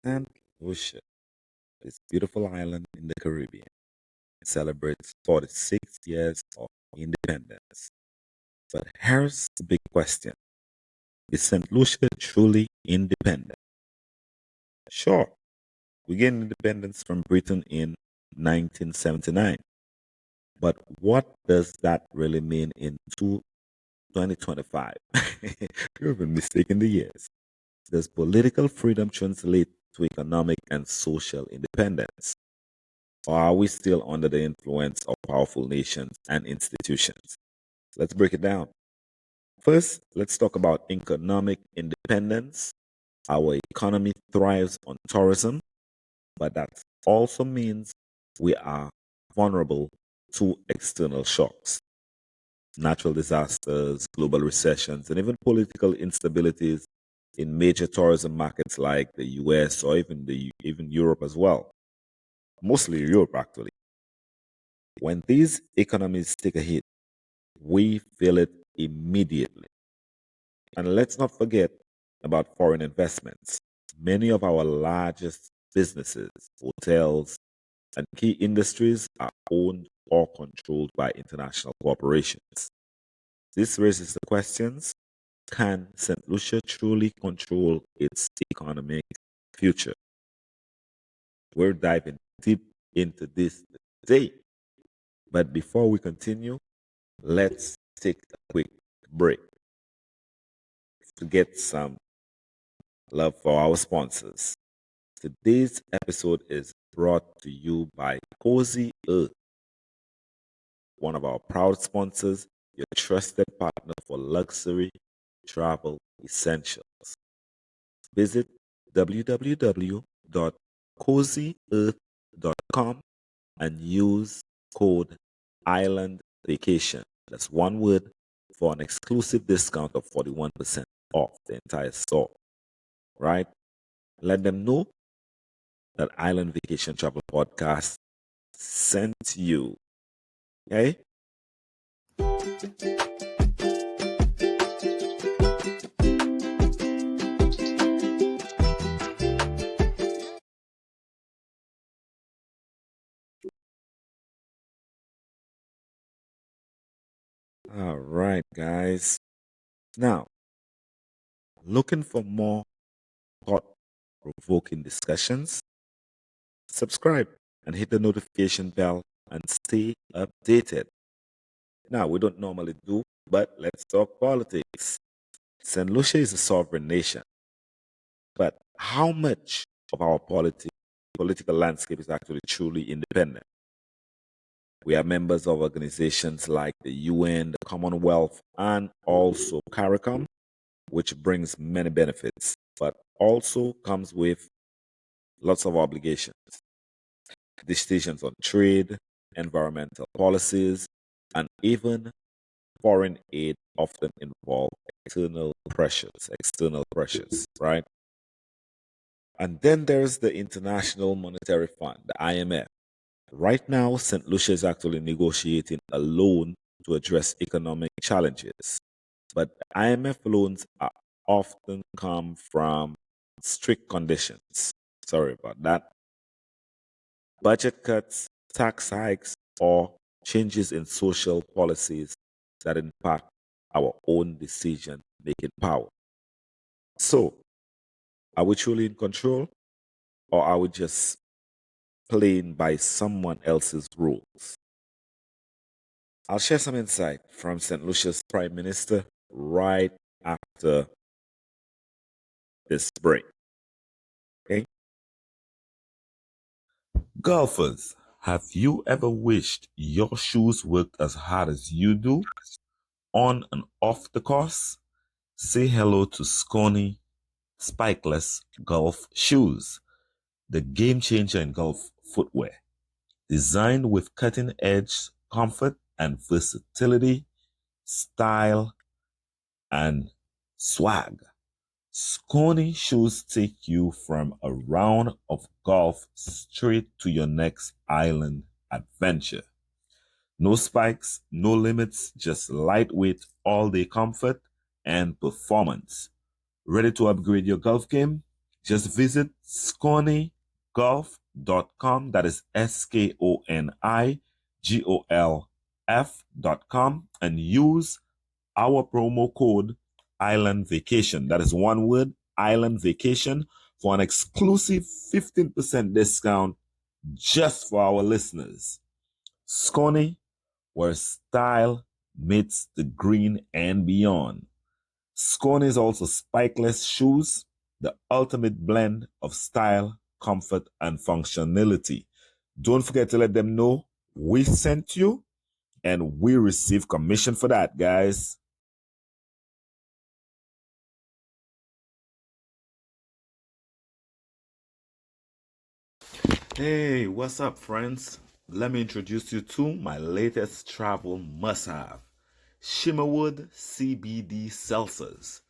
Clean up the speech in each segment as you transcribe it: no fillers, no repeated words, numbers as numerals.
St. Lucia, this beautiful island in the Caribbean, celebrates 46 years of independence. But here's the big question. Is St. Lucia truly independent? Sure, we gained independence from Britain in 1979. But what does that really mean in 2025? You've been mistaken the years. Does political freedom translate to economic and social independence? Or are we still under the influence of powerful nations and institutions? Let's break it down. First, let's talk about economic independence. Our economy thrives on tourism, but that also means we are vulnerable to external shocks, natural disasters, global recessions, and even political instabilities in major tourism markets like the US or even Europe as well. Mostly Europe, actually. When these economies take a hit, we feel it immediately. And let's not forget about foreign investments. Many of our largest businesses, hotels, and key industries are owned or controlled by international corporations. This raises the questions: can St. Lucia truly control its economic future? We're diving deep into this today. But before we continue, let's take a quick break to get some love for our sponsors. Today's episode is brought to you by Cozy Earth, one of our proud sponsors, your trusted partner for luxury travel essentials. Visit www.cozyearth.com and use code Island Vacation. That's one word for an exclusive discount of 41% off the entire store. Right? Let them know that Island Vacation Travel Podcast sent you. Okay? All right, guys. Now, looking for more thought provoking discussions? Subscribe and hit the notification bell and stay updated. Now, we don't normally do, but let's talk politics. St. Lucia is a sovereign nation, but how much of our political landscape is actually truly independent? We are members of organizations like the UN, the Commonwealth, and also CARICOM, which brings many benefits, but also comes with lots of obligations. Decisions on trade, environmental policies, and even foreign aid often involve external pressures, right? And then there's the International Monetary Fund, the IMF. Right now, St. Lucia is actually negotiating a loan to address economic challenges. But IMF loans are often come from strict conditions. Sorry about that. Budget cuts, tax hikes, or changes in social policies that impact our own decision making power. So, are we truly in control, or are we just playing by someone else's rules? I'll share some insight from St. Lucia's Prime Minister right after this break. Okay? Golfers, have you ever wished your shoes worked as hard as you do on and off the course? Say hello to Scony Spikeless Golf Shoes, the game changer in golf footwear. Designed with cutting edge comfort and versatility, style, and swag. Scony shoes take you from a round of golf straight to your next island adventure. No spikes, no limits, just lightweight all-day comfort and performance. Ready to upgrade your golf game? Just visit sconigolf.com. That is SKONIGOLF.com and use our promo code Island Vacation. That is one word, Island Vacation, for an exclusive 15% discount just for our listeners. Scone, where style meets the green and beyond. Scone is also spikeless shoes, the ultimate blend of style, comfort, and functionality. Don't forget to let them know we sent you and we receive commission for that, guys. Hey, what's up, friends? Let me introduce you to my latest travel must-have, Shimmerwood CBD seltzers.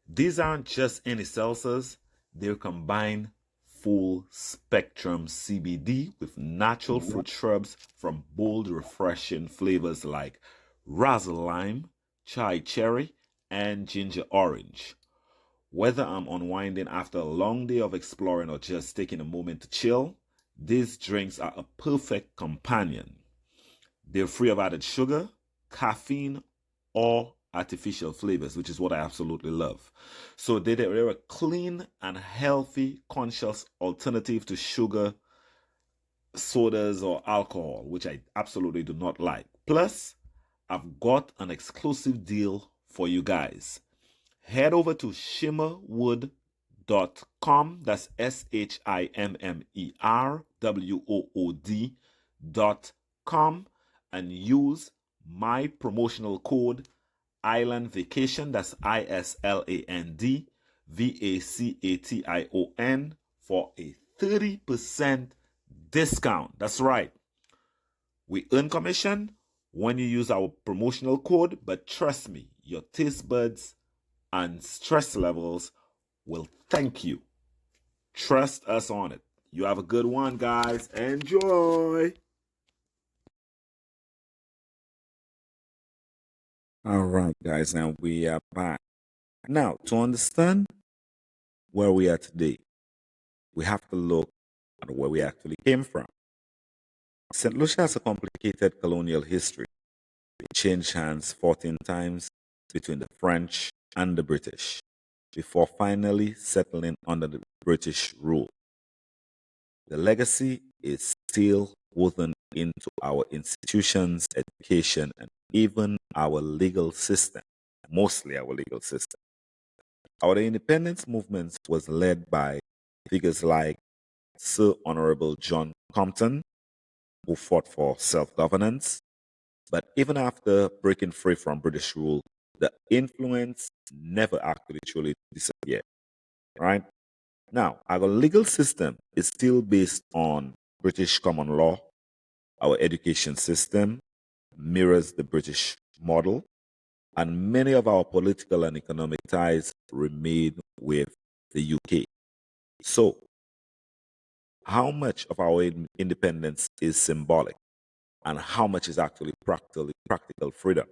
These aren't just any seltzers, they're combined full spectrum CBD with natural fruit shrubs from bold, refreshing flavors like razzle lime, chai cherry, and ginger orange. Whether I'm unwinding after a long day of exploring or just taking a moment to chill, these drinks are a perfect companion. They're free of added sugar, caffeine, or artificial flavors, which is what I absolutely love. So they're a clean and healthy, conscious alternative to sugar, sodas, or alcohol, which I absolutely do not like. Plus, I've got an exclusive deal for you guys. Head over to shimmerwood.com. That's SHIMMERWOOD.com and use my promotional code Island Vacation. That's ISLAND for a 30% discount. That's right. We earn commission when you use our promotional code, but trust me, your taste buds and stress levels will thank you. Trust us on it. You have a good one, guys. Enjoy. All right, guys, and we are back. Now, to understand where we are today, we have to look at where we actually came from. St. Lucia has a complicated colonial history. It changed hands 14 times between the French and the British before finally settling under the British rule. The legacy is still woven into our institutions, education, and even our legal system, mostly our legal system. Our independence movement was led by figures like Sir Honorable John Compton, who fought for self-governance. But even after breaking free from British rule, the influence never actually truly disappeared, right? Now, our legal system is still based on British common law. Our education system mirrors the British model, and many of our political and economic ties remain with the UK. So, how much of our independence is symbolic, and how much is actually practical freedom?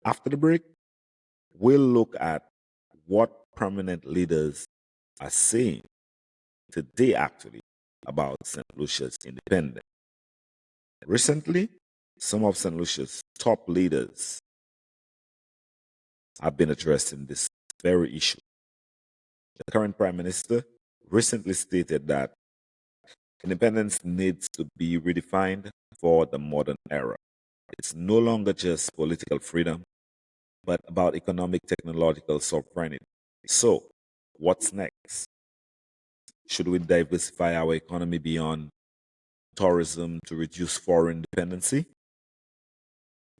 After the break, we'll look at what prominent leaders are saying today, actually, about St. Lucia's independence. Recently, some of St. Lucia's top leaders have been addressing this very issue. The current Prime Minister recently stated that independence needs to be redefined for the modern era. It's no longer just political freedom, but about economic technological sovereignty. So, what's next? Should we diversify our economy beyond tourism to reduce foreign dependency?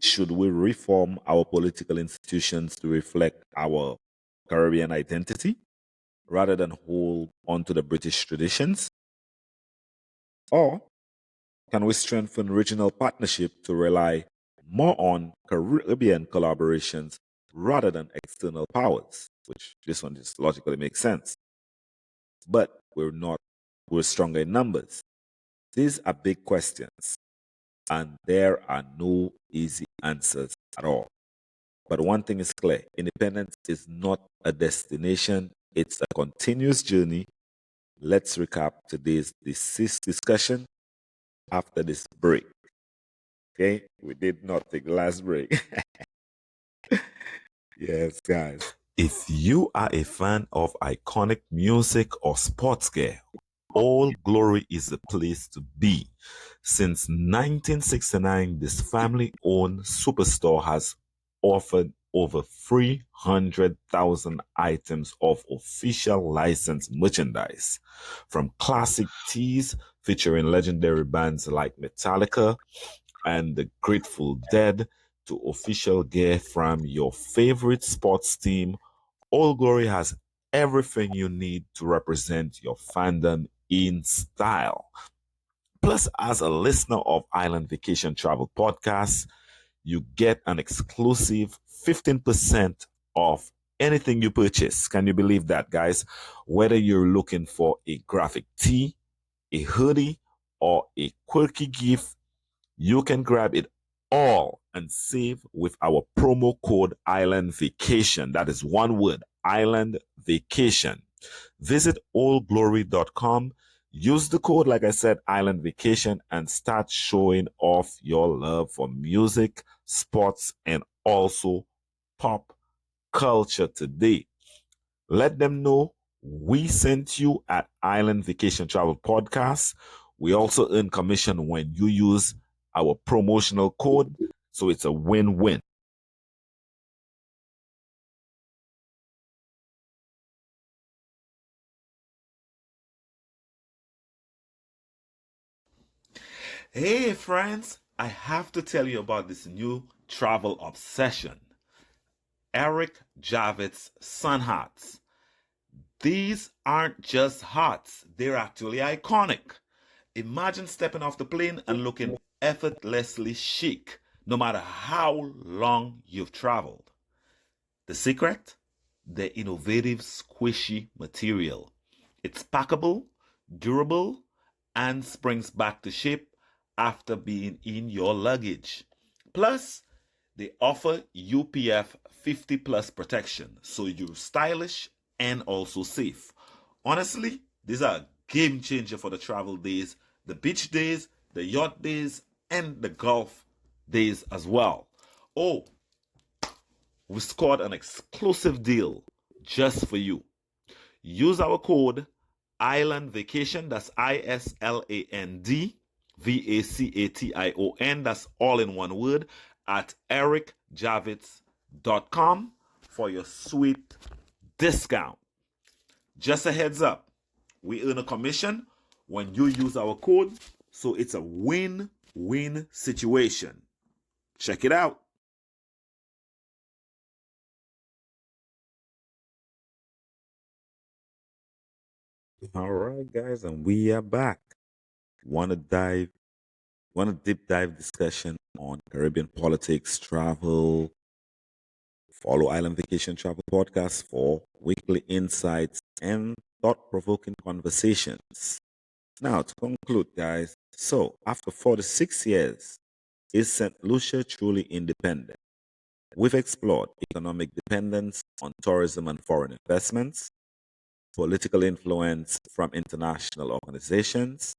Should we reform our political institutions to reflect our Caribbean identity rather than hold on to the British traditions? Or can we strengthen regional partnership to rely more on Caribbean collaborations rather than external powers? Which this one just logically makes sense. But we're stronger in numbers. These are big questions, and there are no easy answers at all. But one thing is clear: independence is not a destination, It's a continuous journey. Let's recap today's discussion after this break. Okay, we did not take the last break. Yes, guys. If you are a fan of iconic music or sports gear, All Glory is the place to be. Since 1969, this family-owned superstore has offered over 300,000 items of official licensed merchandise, from classic tees featuring legendary bands like Metallica and the Grateful Dead to official gear from your favorite sports team. All Glory has everything you need to represent your fandom in style. Plus, as a listener of Island Vacation Travel Podcast, you get an exclusive 15% off anything you purchase. Can you believe that, guys? Whether you're looking for a graphic tee, a hoodie, or a quirky gift, you can grab it all and save with our promo code Island Vacation. That is one word, Island Vacation. Visit allglory.com. Use the code, like I said, Island Vacation, and start showing off your love for music, sports, and also pop culture today. Let them know we sent you at Island Vacation Travel Podcast. We also earn commission when you use our promotional code, so it's a win-win. Hey friends, I have to tell you about this new travel obsession. Eric Javid's sun hats. These aren't just hats, they're actually iconic. Imagine stepping off the plane and looking effortlessly chic, no matter how long you've traveled. The secret? The innovative squishy material. It's packable, durable, and springs back to shape after being in your luggage. Plus, they offer UPF 50 plus protection, so you're stylish and also safe. Honestly, these are a game changer for the travel days, the beach days, the yacht days, and the golf days as well. Oh, we scored an exclusive deal just for you. Use our code Island Vacation, that's ISLAND VACATION, that's all in one word, at ericjavits.com for your sweet discount. Just a heads up, we earn a commission when you use our code, so it's a win-win situation. Check it out. All right, guys, and we are back. Want a deep dive discussion on Caribbean politics, travel. Follow Island Vacation Travel Podcast for weekly insights and thought-provoking conversations. Now, to conclude, guys, so after 46 years, is St. Lucia truly independent? We've explored economic dependence on tourism and foreign investments, political influence from international organizations,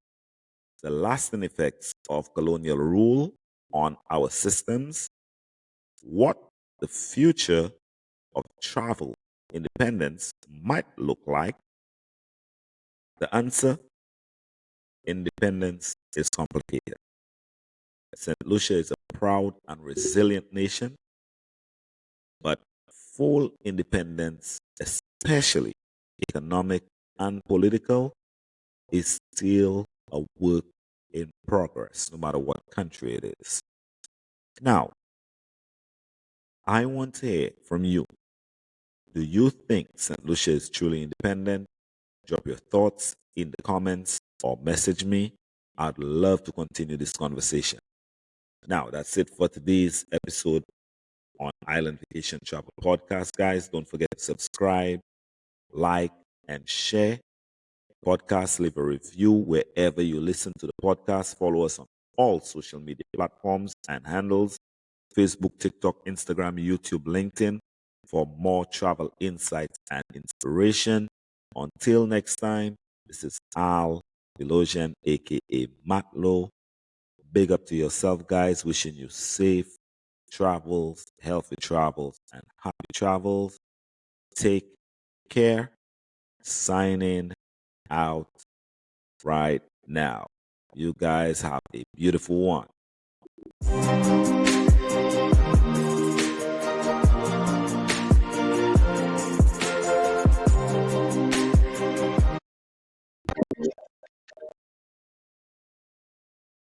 the lasting effects of colonial rule on our systems, what the future of travel independence might look like. The answer: independence is complicated. St. Lucia is a proud and resilient nation, but full independence, especially economic and political, is still a work in progress, no matter what country it is. Now, I want to hear from you. Do you think St. Lucia is truly independent? Drop your thoughts in the comments or message me. I'd love to continue this conversation. Now, that's it for today's episode on Island Vacation Travel Podcast. Guys, don't forget to subscribe, like, and share podcast. Leave a review wherever you listen to the podcast. Follow us on all social media platforms and handles: Facebook, TikTok, Instagram, YouTube, LinkedIn. for more travel insights and inspiration. Until next time, this is Al Philogene, aka Matlow. Big up to yourself, guys. Wishing you safe travels, healthy travels, and happy travels. Take care. Signing out right now. You guys have a beautiful one.